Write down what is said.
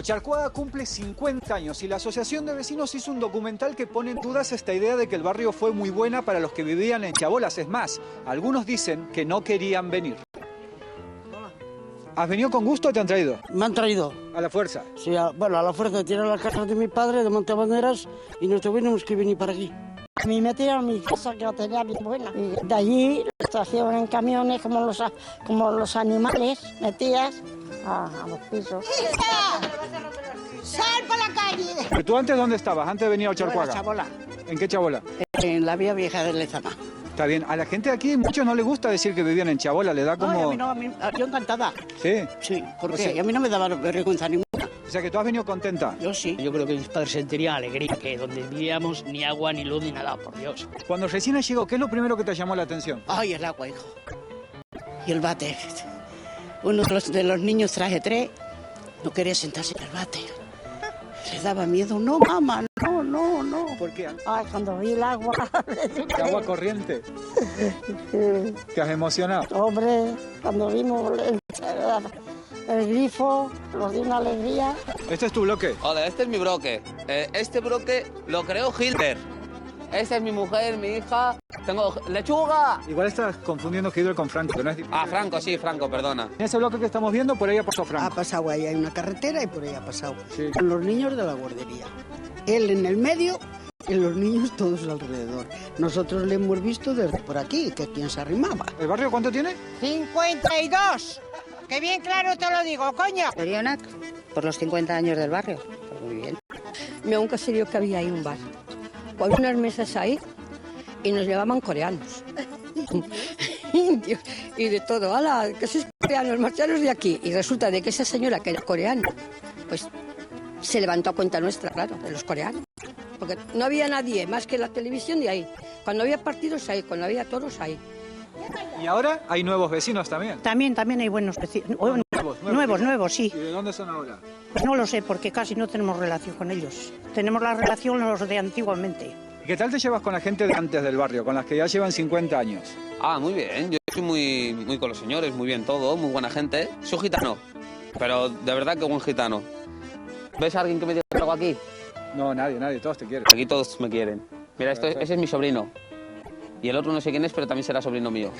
Ocharcoaga cumple 50 años y la Asociación de Vecinos hizo un documental que pone en dudas esta idea de que el barrio fue muy buena para los que vivían en Chabolas. Es más, algunos dicen que no querían venir. ¿Has venido con gusto o te han traído? Me han traído. ¿A la fuerza? Sí, a la fuerza. Tiraron la casa de mi padre, de Montebanderas, y nos tuvimos que venir para aquí. A mí me tiraron mi casa que la tenía bien buena. Y de allí los trajeron en camiones como los animales, metías a los pisos. ¡Sal por la calle! ¿Pero tú antes dónde estabas? Antes de venir a Ocharcoaga. Chabola. ¿En qué Chabola? En la vía vieja de Lezama. Está bien. A la gente de aquí muchos no les gusta decir que vivían en Chabola, le da como... Ay, a mí, yo encantada. ¿Sí? Sí, porque O sea- a mí no me daba vergüenza ninguna. O sea que tú has venido contenta. Yo sí. Yo creo que mis padres sentirían alegría, que donde vivíamos ni agua, ni luz, ni nada, por Dios. Cuando recién has llegado, ¿qué es lo primero que te llamó la atención? Ay, el agua, hijo. Y el váter. Uno de los niños traje 3, no quería sentarse en el váter. Le daba miedo. No, mamá, no. ¿Por qué? Ay, cuando vi el agua. ¿El agua corriente? ¿Te has emocionado? Hombre, cuando vimos el grifo, nos dio una alegría. ¿Este es tu bloque? Hola, este es mi bloque. Este bloque lo creó Hitler. Esta es mi mujer, mi hija. Tengo lechuga. Igual estás confundiendo Hitler con Franco, que no es difícil. Ah, Franco, sí, Franco, perdona. En ese bloque que estamos viendo, por ahí ha pasado Ha Franco. pasado ahí, hay una carretera y por ahí ha pasado. Sí. Con los niños de la guardería. Él en el medio y los niños todos alrededor. Nosotros le hemos visto desde por aquí, que quien se arrimaba. ¿El barrio cuánto tiene? 52. Que bien claro te lo digo, coño. Orionac, por los 50 años del barrio. Pues muy bien. Me un caserío que había ahí un bar, con unas mesas ahí, y nos llevaban coreanos, indios, y de todo. ¡Hala, que sois coreanos, marcharos de aquí! Y resulta de que esa señora, que era coreana, pues se levantó a cuenta nuestra, claro, de los coreanos. Porque no había nadie más que la televisión de ahí. Cuando había partidos ahí, cuando había toros ahí. Y ahora hay nuevos vecinos también. También hay buenos vecinos. Nuevos, sí. ¿Y de dónde son ahora? Pues no lo sé, porque casi no tenemos relación con ellos. Tenemos la relación los de antiguamente. ¿Y qué tal te llevas con la gente de antes del barrio, con las que ya llevan 50 años? Ah, muy bien. Yo soy muy con los señores, muy bien todo, muy buena gente. Soy gitano, pero de verdad que buen gitano. ¿Ves a alguien que me diga algo aquí? No, nadie, todos te quieren. Aquí todos me quieren. Mira, ese es mi sobrino. Y el otro no sé quién es, pero también será sobrino mío.